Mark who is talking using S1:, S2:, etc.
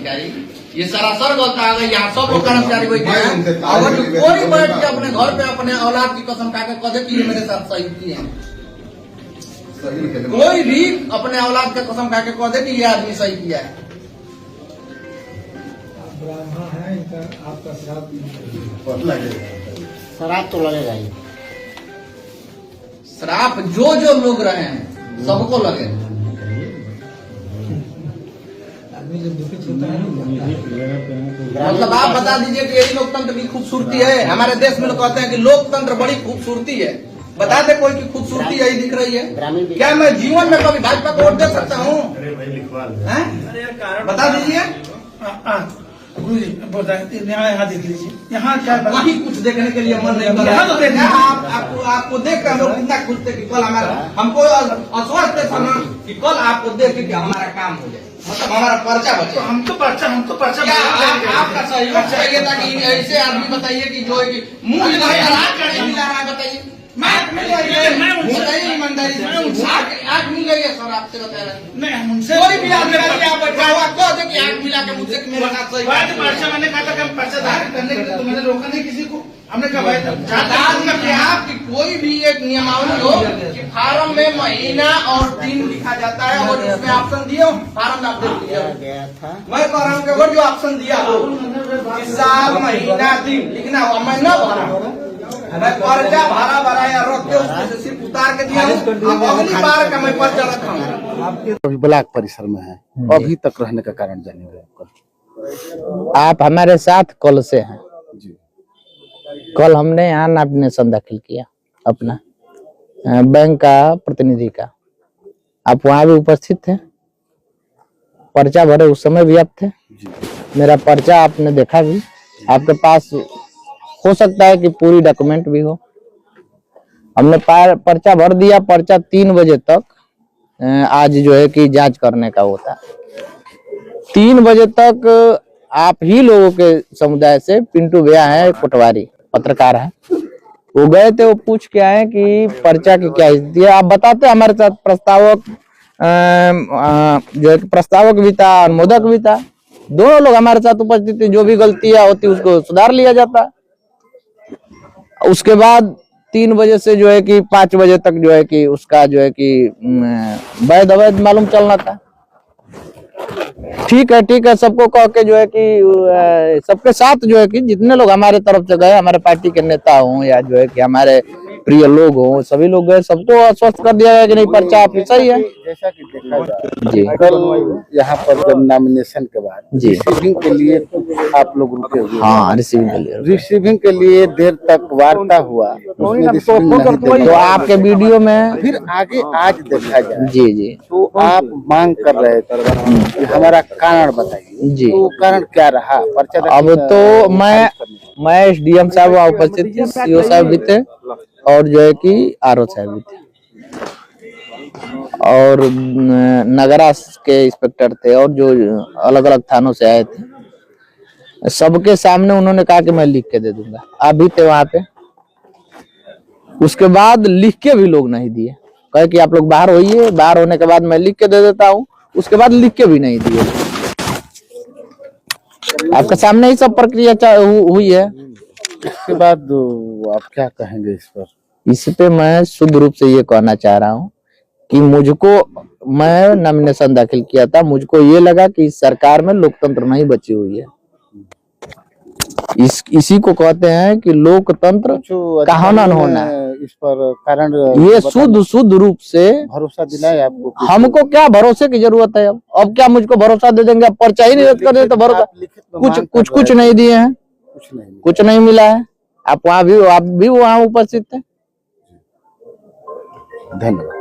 S1: अधिकारी, ये सरासर गलत आ गई। यहाँ सब लोग कर्मचारी बैठे हैं, अगर कोई बैठ के अपने घर पे अपने औलाद की कसम खा के कदे कि मेरे साथ सही किए हैं, कोई भी अपने औलाद का कसम खा के कदे कि ये आदमी सही किया है।
S2: ब्राह्मण है, इनका आपका
S3: शराब तो लगेगा ही।
S1: श्राप जो जो लोग रहे हैं सबको लगे।
S2: आदमी जब दुखित होता है
S1: मतलब आप बता दीजिए कि यही लोकतंत्र की खूबसूरती है। हमारे देश में लोग कहते हैं कि लोकतंत्र बड़ी खूबसूरती है, बता दे कोई की खूबसूरती यही दिख रही है क्या? मैं जीवन में कभी भाजपा को वोट दे सकता हूँ? बता दीजिए।
S2: गुरु जी यहाँ देख लीजिए, यहाँ क्या
S1: वही कुछ देखने के लिए मन नहीं कर रहा है। आपको देख कर हम लोग कितना खुश थे कि कल हमारा, हमको आश्वस्त थे कि कल आपको देख के हमारा काम हो जाए, मतलब हमारा पर्चा बचे।
S2: हमको पर्चा
S1: आपका सहयोग चाहिए था कि ऐसे आदमी बताइए कि जो है कि मुंह मिला रहा है, बताइए ईमानदारी आग मिल गई है सर, आपसे बता रहे हैं।
S2: नहीं, हमसे
S1: कोई भी आदमी आप बैठा हुआ कह दे कि आग मिला के मुझसे मेरे साथ सही
S2: पर्चा मैंने कहा था कि हम पर्चा दाखिल करने के लिए, तो मैंने रोका नहीं किसी को। हमने कहा भाई
S1: आपकी कोई भी एक नियमावली हो कि फार्म में महीना और दिन लिखा जाता है और उसमें ऑप्शन दिए फार्म आप देख लीजिए। मैं कह रहा हूँ कि जो ऑप्शन दिया हो साल महीना दिन लिखना हो, मैं न भरा, मैं पर्चा भरा या रोक के उसमें सिर्फ उतार के दिया हूँ। अब अगली बार का मैं पर्चा रखा हूँ।
S3: अभी ब्लॉक परिसर में है, अभी तक रहने का कारण जानिए आपका।
S4: आप हमारे साथ कल से हैं
S3: जी।
S4: कल हमने यहाँ नॉमिनेशन दाखिल किया अपना बैंक का प्रतिनिधि का, आप वहाँ भी उपस्थित थे, पर्चा भरे उस समय भी आप थे। मेरा पर्चा आपने देखा भी, आपके पास हो सकता है कि पूरी डॉक्यूमेंट भी हो। हमने पर्चा भर दिया। पर्चा 3 बजे तक आज जो है कि जांच करने का होता है। 3 बजे तक आप ही लोगों के समुदाय से पिंटू भैया है, कोटवारी पत्रकार है, वो गए थे, वो पूछ के आए कि पर्चा की क्या स्थिति है। आप बताते, हमारे साथ प्रस्तावक जो है प्रस्तावक भी था, अनुमोदक भी था, दोनों लोग हमारे साथ उपस्थित थे। जो भी गलतियां होती उसको सुधार लिया जाता। उसके बाद 3 बजे से जो है कि 5 बजे तक जो है कि उसका जो है कि वैध अवैध मालूम चलना था। ठीक है, सबको कह के जो है कि सबके साथ जो है कि जितने लोग हमारे तरफ से गए, हमारे पार्टी के नेता हों या जो है कि हमारे प्रिय लोग हों, सभी लोग गए, सबको आश्वस्त कर दिया गया कि नहीं पर्चा आप सही है।
S3: जैसा कि देखा जाए जी, कल यहाँ पर जब नॉमिनेशन के बाद
S4: जी
S3: रिसीविंग के लिए आप लोग रुके हुए।
S4: हाँ, रिसीविंग
S3: के लिए देर तक वार्ता हुआ, उसमें रिसीविंग नहीं दिया।
S4: तो आपके वीडियो में
S3: फिर आगे आज देखा जाए
S4: जी
S3: तो आप मांग कर रहे थे कि हमारा कारण बताइए
S4: जी,
S3: तो कारण क्या रहा? पर्चा
S4: अब तो मैं SDM साहब वहाँ उपस्थित थे, CO साहब भी थे और जो है कि RO साहब भी थे और नगरा के इंस्पेक्टर थे और जो अलग अलग थानों से आए थे। सबके सामने उन्होंने कहा कि मैं लिख के दे दूंगा। आप भी थे वहां पे। उसके बाद लिख के भी लोग नहीं दिए, कहे कि आप लोग बाहर होइए, बाहर होने के बाद मैं लिख के दे देता हूँ। उसके बाद लिख के भी नहीं दिए। आपके सामने ही सब प्रक्रिया हुई है।
S3: इसके बाद आप क्या कहेंगे इस पर?
S4: इस पे मैं शुद्ध रूप से ये कहना चाह रहा हूँ कि मैं नॉमिनेशन दाखिल किया था, मुझको ये लगा कि इस सरकार में लोकतंत्र नहीं बची हुई है। इसी को कहते हैं कि लोकतंत्र का हनन होना।
S3: इस पर कारण
S4: ये शुद्ध रूप से
S3: भरोसा दिलाए आपको?
S4: हमको क्या भरोसे की जरूरत है? अब क्या मुझको भरोसा दे देंगे? अब पर्चा ही नहीं रद्द कर दे तो भरोसा कुछ नहीं दिए हैं, कुछ नहीं मिला है। आप भी वहाँ उपस्थित थे।
S3: धन्यवाद।